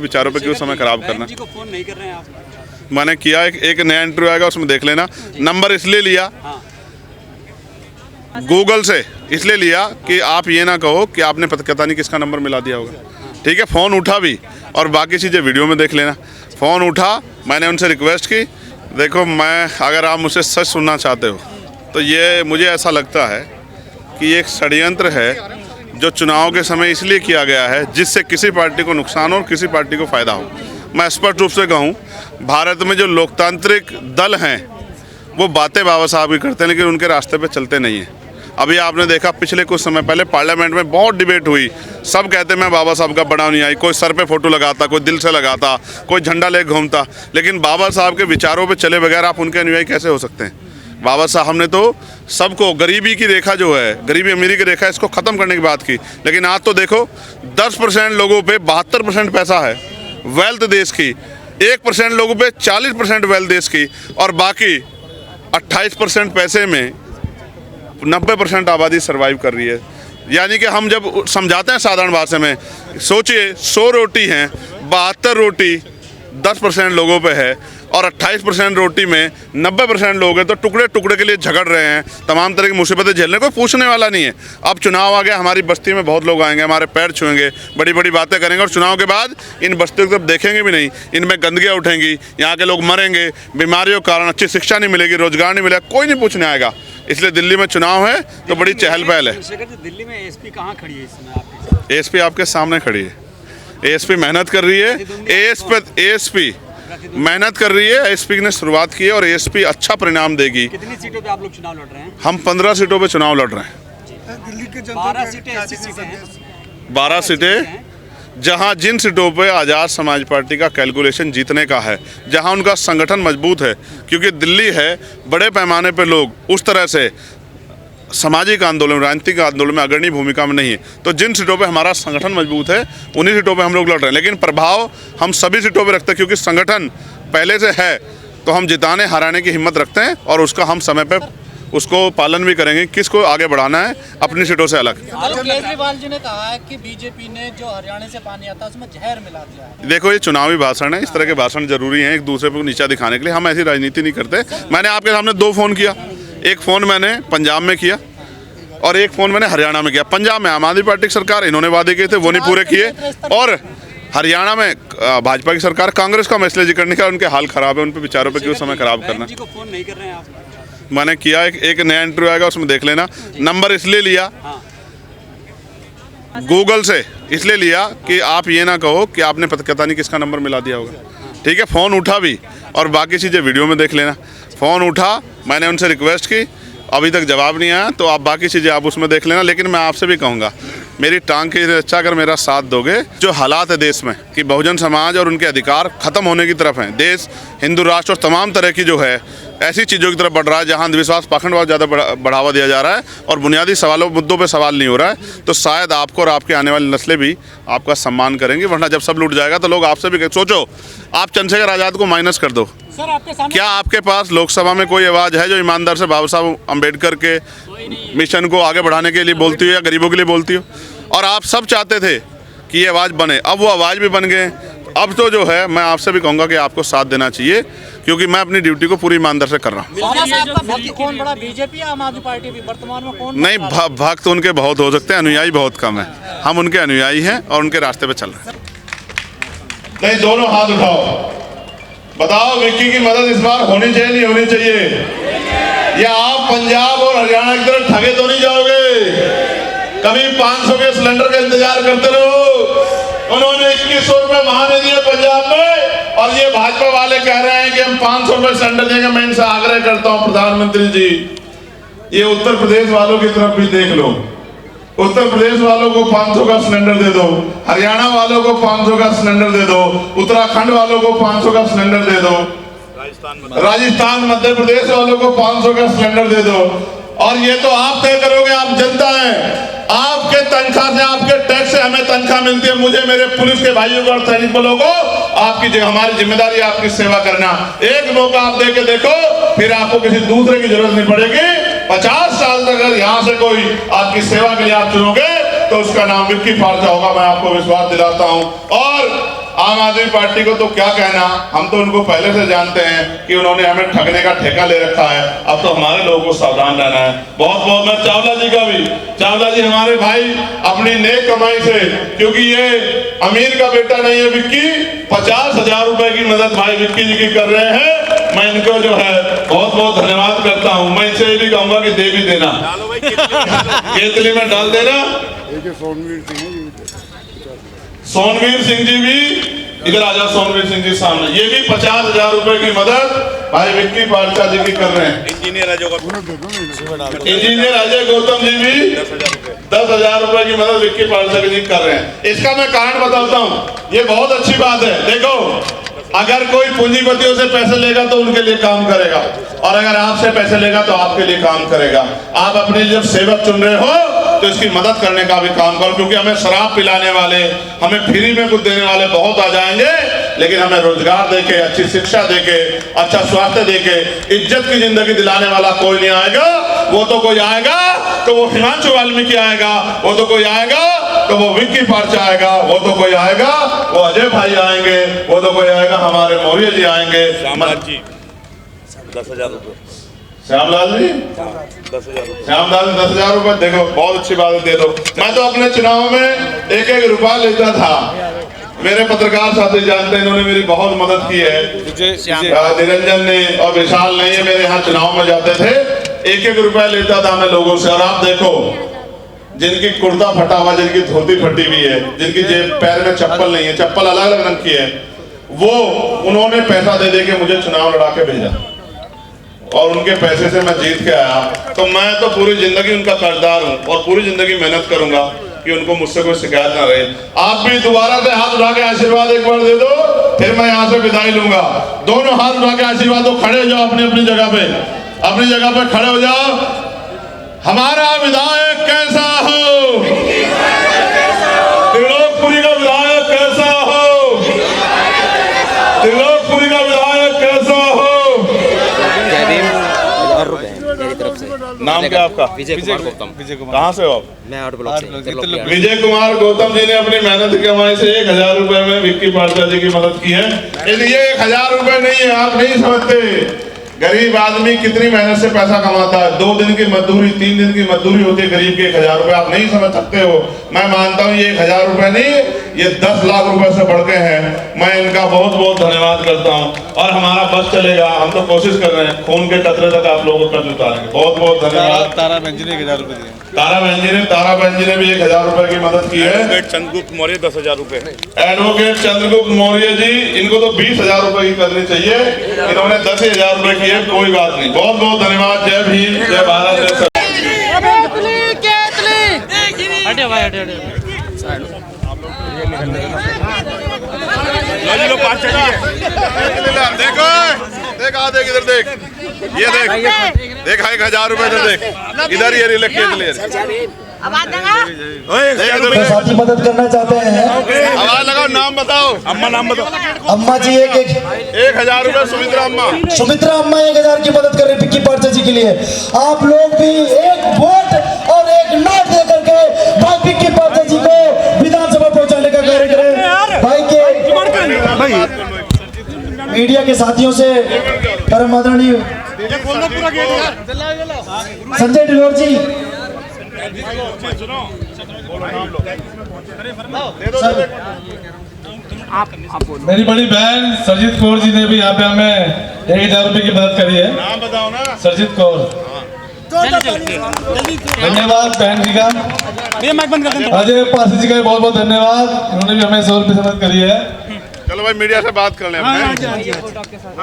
विचारों पे क्यों समय खराब करना। जी को फोन नहीं कर रहे हैं आप? मैंने किया, एक नया इंटरव्यू आएगा उसमें देख लेना। नंबर इसलिए लिया गूगल से, इसलिए लिया कि आप ये ना कहो कि आपने पता नहीं किसका नंबर मिला दिया होगा। ठीक है, फ़ोन उठा भी और बाकी चीज़ें वीडियो में देख लेना। फ़ोन उठा, मैंने उनसे रिक्वेस्ट की, देखो मैं अगर आप मुझसे सच सुनना चाहते हो तो ये मुझे ऐसा लगता है कि एक षड्यंत्र है जो चुनाव के समय इसलिए किया गया है जिससे किसी पार्टी को नुकसान हो और किसी पार्टी को फ़ायदा हो। मैं स्पष्ट रूप से कहूँ, भारत में जो लोकतांत्रिक दल हैं वो बातें बाबा साहब की करते हैं लेकिन उनके रास्ते पे चलते नहीं हैं। अभी आपने देखा पिछले कुछ समय पहले पार्लियामेंट में बहुत डिबेट हुई, सब कहते मैं बाबा साहब का बड़ा अनुयायी, कोई सर पे फोटो लगाता, कोई दिल से लगाता, कोई झंडा ले घूमता, लेकिन बाबा साहब के विचारों पे चले बगैर आप उनके अनुयायी कैसे हो सकते हैं। बाबा साहब ने तो सबको, गरीबी की रेखा जो है, गरीबी अमीरी की रेखा, इसको ख़त्म करने की बात की, लेकिन आज तो देखो 10% लोगों पे 72% पैसा है वेल्थ देश की, 1% लोगों पे 40% वेल्थ देश की, और बाकी 28% पैसे में 90% आबादी सर्वाइव कर रही है। यानी कि हम जब समझाते हैं साधारण भाषा में, सोचिए 100 रोटी हैं, 72 रोटी 10% लोगों पे है और 28% रोटी में 90% लोग हैं, तो टुकड़े टुकड़े के लिए झगड़ रहे हैं, तमाम तरह की मुसीबतें झेलने को पूछने वाला नहीं है। अब चुनाव आ गया, हमारी बस्ती में बहुत लोग आएंगे, हमारे पैर छुएंगे, बड़ी बड़ी बातें करेंगे और चुनाव के बाद इन बस्तियों को देखेंगे भी नहीं, इनमें गंदगियाँ उठेंगी, यहाँ के लोग मरेंगे, बीमारियों के कारण अच्छी शिक्षा नहीं मिलेगी, रोजगार नहीं मिलेगा, कोई नहीं पूछने आएगा। इसलिए दिल्ली में चुनाव है तो बड़ी चहल पहल है। दिल्ली में एसपी कहाँ खड़ी है इस समय आपके? एसपी आपके सामने खड़ी है, एसपी मेहनत कर रही है, एसपी मेहनत कर रही है, एसपी ने शुरुआत की है और एसपी अच्छा परिणाम देगी। कितनी सीटों पे आप लोग चुनाव लड़ रहे हैं? हम 15 सीटों पे चुनाव लड़ रहे हैं। दिल्ली के 12 सीटें ऐसी सीटें हैं, 12 सीटें जहां जिन सीटों पे आज़ाद समाज पार्टी का कैलकुलेशन जीतने का है, जहां उनका संगठन मजबूत है, क्योंकि दिल्ली है बड़े पैमाने पे लोग उस तरह से सामाजिक आंदोलन, राजनीतिक आंदोलन में अग्रणी भूमिका में नहीं है, तो जिन सीटों पे हमारा संगठन मजबूत है उन्हीं सीटों पे हम लोग लड़ रहे हैं। लेकिन प्रभाव हम सभी सीटों पे रखते हैं, क्योंकि संगठन पहले से है तो हम जिताने हराने की हिम्मत रखते हैं और उसका हम समय पे उसको पालन भी करेंगे, किसको आगे बढ़ाना है अपनी सीटों से अलग। केजरीवाल जी ने कहा है कि बीजेपी ने जो हरियाणा से पानी आता है उसमें जहर मिला दिया है। देखो, ये चुनावी भाषण है, इस तरह के भाषण जरूरी हैं एक दूसरे को नीचा दिखाने के लिए, हम ऐसी राजनीति नहीं करते। मैंने आपके सामने 2 फ़ोन किया, एक फ़ोन मैंने पंजाब में किया और एक फ़ोन मैंने हरियाणा में किया। पंजाब में आम आदमी पार्टी की सरकार, इन्होंने वादे किए थे वो नहीं पूरे किए, और हरियाणा में भाजपा की सरकार, कांग्रेस का मैसेज जिक्र नहीं किया, उनके हाल खराब है, उन पे विचारों पे क्यों समय खराब करना। जी को फोन नहीं कर रहे हैं आप? मैंने किया, एक नया इंटरव्यू आएगा उसमें देख लेना। नंबर इसलिए लिया गूगल से, इसलिए लिया कि आप ये ना कहो कि आपने पता नहीं किसका नंबर मिला दिया होगा। ठीक है, फ़ोन उठा भी और बाकी चीज़ें वीडियो में देख लेना। फ़ोन उठा, मैंने उनसे रिक्वेस्ट की, अभी तक जवाब नहीं आया, तो आप बाकी चीज़ें आप उसमें देख लेना। लेकिन मैं आपसे भी कहूँगा, मेरी टांग की रक्षा अगर मेरा साथ दोगे, जो हालात है देश में कि बहुजन समाज और उनके अधिकार खत्म होने की तरफ हैं, देश हिंदू राष्ट्र और तमाम तरह की जो है ऐसी चीज़ों की तरफ बढ़ रहा है जहां अंधविश्वास, पाखंडवाद ज़्यादा बढ़ावा दिया जा रहा है और बुनियादी सवालों मुद्दों पे सवाल नहीं हो रहा है, तो शायद आपको और आपके आने वाली नस्लें भी आपका सम्मान करेंगे। वरना जब सब लूट जाएगा तो लोग आपसे भी सोचो, आप चंद्रशेखर आज़ाद को माइनस कर दो, सर आपके सामने क्या आपके पास लोकसभा में कोई आवाज़ है जो ईमानदार से बाबा साहब अम्बेडकर के मिशन को आगे बढ़ाने के लिए बोलती हो या गरीबों के लिए बोलती हो? और आप सब चाहते थे कि ये आवाज़ बने, अब वो आवाज़ भी बन गए। अब तो जो है मैं आपसे भी कहूँगा कि आपको साथ देना चाहिए, क्योंकि मैं अपनी ड्यूटी को पूरी ईमानदार से कर रहा हूँ। कौन बड़ा, बीजेपी या आम आदमी पार्टी भी वर्तमान में कौन? नहीं, भक्त उनके बहुत हो सकते हैं, अनुयायी बहुत कम है। हम उनके अनुयायी हैं और उनके रास्ते पे चल रहे हैं। नहीं, दोनों हाथ उठाओ, बताओ विक्की की मदद इस बार होनी चाहिए नहीं होनी चाहिए? या आप पंजाब और हरियाणा की तरफ ठगे तो नहीं जाओगे? कभी 500 के सिलेंडर का इंतजार करते रहो। उन्होंने 2100 रुपए महाने दिए पंजाब में और ये भाजपा वाले कह रहे हैं कि हम 500 रुपए सिलेंडर देंगे। मैं इनसे आग्रह करता हूं प्रधानमंत्री जी, ये उत्तर प्रदेश वालों की तरफ भी देख लो। उत्तर प्रदेश वालों को 500 का सिलेंडर दे दो, हरियाणा वालों को 500 का सिलेंडर दे दो, उत्तराखंड वालों को 500 का सिलेंडर दे दो, राजस्थान मध्य प्रदेश वालों को 500 का सिलेंडर दे दो। और ये तो आप तय करोगे, आप जनता है। आपके तनख्वाह से, आपके टैक्स से हमें तनख्वाह मिलती है, मुझे, मेरे पुलिस के भाइयों को और सैनिक बलों को आपकी हमारी जिम्मेदारी आपकी सेवा करना। एक मौका आप दे के देखो, फिर आपको किसी दूसरे की जरूरत नहीं पड़ेगी। 50 साल तक अगर यहाँ से कोई आपकी सेवा के लिए आप चुनोगे तो उसका नाम विक्की फारजा होगा, मैं आपको विश्वास दिलाता हूँ। और आम आदमी पार्टी को तो क्या कहना, हम तो उनको पहले से जानते हैं कि उन्होंने हमें ठगने का ठेका ले रखा है। अब तो हमारे लोगों को सावधान रहना है। बहुत बहुत मैं चावला जी का भी, चावला जी हमारे भाई अपनी नेक कमाई से, क्योंकि ये अमीर का बेटा नहीं है विक्की, 50,000 रुपए की मदद भाई विक्की जी की कर रहे हैं। मैं इनको जो है बहुत बहुत धन्यवाद करता हूँ। मैं इनसे ये भी कहूंगा कि दे भी देना, केतली में डाल देना। सोनवीर सिंह जी भी इधर आ जाओ, सोनवीर सिंह जी सामने, ये भी 50,000 रुपए की मदद भाई विक्की पारचा जी की कर रहे हैं। इंजीनियर अजय गौतम जी भी 10,000 रुपए की मदद विक्की पारचा जी कर रहे हैं। इसका मैं कारण बताता हूँ, ये बहुत अच्छी बात है। देखो, अगर कोई पूंजीपतियों से पैसे लेगा तो उनके लिए काम करेगा, और अगर आपसे पैसे लेगा तो आपके लिए काम करेगा। आप अपने जब सेवक चुन रहे हो तो इसकी मदद करने का भी काम करो, क्योंकि हमें शराब पिलाने वाले, हमें फ्री में कुछ देने वाले बहुत आ जाएंगे, लेकिन हमें रोजगार देके, अच्छी शिक्षा देके, अच्छा स्वास्थ्य देके, इज्जत की जिंदगी दिलाने वाला कोई नहीं आएगा। वो तो कोई आएगा तो वो हिमांशु वाल्मीकि आएगा, वो तो कोई आएगा तो वो विक्की पारचा आएगा, वो तो कोई आएगा वो अजय भाई आएंगे, वो तो कोई आएगा हमारे मौर्य जी आएंगे। श्यामलाल जी 10,000 रुपए, श्यामलाल जी 10,000 रुपए, श्यामलाल 10,000 रुपए। देखो बहुत अच्छी बात है, दे दो। मैं तो अपने चुनाव में 1-1 रुपया लेता था। मेरे पत्रकार साथी जानते हैं, इन्होंने मेरी बहुत मदद की है। निरंजन ने और विशाल ने, ये मेरे यहाँ चुनाव में जाते थे, 1-1 रुपया लेता था मैं लोगों से। और आप देखो, जिनकी कुर्ता फटा हुआ, जिनकी धोती फटी हुई है, जिनकी जेब पैर में चप्पल नहीं है, चप्पल अलग अलग रंग की है, वो उन्होंने पैसा दे दे के मुझे चुनाव लड़ा के भेजा, और उनके पैसे से मैं जीत के आया। तो मैं तो पूरी जिंदगी उनका कर्जदार हूँ, और पूरी जिंदगी मेहनत करूंगा कि उनको मुझसे कोई शिकायत ना रहे। आप भी दोबारा से हाथ उठा के आशीर्वाद एक बार दे दो, फिर मैं यहाँ से विदाई लूंगा। दोनों हाथ उठा के आशीर्वाद दो, खड़े हो जाओ अपनी अपनी जगह पे, अपनी जगह पे खड़े हो जाओ। हमारा विधायक कैसा हो, त्रिलोकपुरी का विधायक कैसा हो, त्रिलोकपुरी का विधायक कैसा हो। नाम क्या आपका? विजय कुमार गौतम। कहाँ से हो आप? मैं 8 ब्लॉक से। विजय कुमार गौतम जी ने अपनी मेहनत की कमाई से 1,000 रुपए में विक्की पारचा जी की मदद की है। ये 1,000 रुपए नहीं है, आप नहीं समझते। गरीब आदमी कितनी मेहनत से पैसा कमाता है। 2 दिन की मजदूरी, 3 दिन की मजदूरी होती है गरीब के 1,000 रुपए। आप नहीं समझ सकते हो। मैं मानता हूँ ये 1,000 रुपए नहीं, ये 10 लाख रुपए से बढ़ के हैं। मैं इनका बहुत बहुत धन्यवाद करता हूँ। और हमारा बस चलेगा, हम तो कोशिश कर रहे हैं, खून के कतरे तक आप लोगों को कर्ज उतारेंगे। बहुत बहुत धन्यवाद। तारा बहन जी ने 1,000 रुपए दिए। तारा बहन जी ने भी 1,000 रुपए की मदद की है। एडवोकेट चंद्रगुप्त मौर्य 10,000 रुपए, एडवोकेट चंद्रगुप्त मौर्य जी, इनको तो 20,000 रुपए की करनी चाहिए, इन्होंने 10,000 रुपए की है। कोई बात नहीं, बहुत बहुत धन्यवाद। जय भीम, जय भारत, जय सर। हटे भाई, हटे हटे। देखो देख, आ देख इधर देख, ये देख 1,000 रुपए इधर देख, इधर ये रिलेक्ट साथी मदद करना चाहते हैं। आवाज लगाओ, नाम बताओ। अम्मा नाम बताओ। अम्मा जी 1,000 रुपए सुमित्रा अम्मा 1,000 की मदद कर रहे विक्की पारचा जी के लिए। आप लोग भी एक वोट और एक नोट दे करके भाई विक्की पारचा जी को विधानसभा पहुंचाने का कार्य करें। भाई के मीडिया के साथियों से परम आदरणीय संजय डिलोर जी, मेरी बड़ी बहन सरजीत कौर जी ने भी यहाँ पे हमें 1,000 रुपए की मदद करी है। नाम बताओ ना। सरजीत कौर, धन्यवाद बहन जी का। अजय पासी जी का बहुत बहुत धन्यवाद, उन्होंने भी हमें 100 रुपए से मदद करी है। चलो भाई मीडिया से बात कर लें।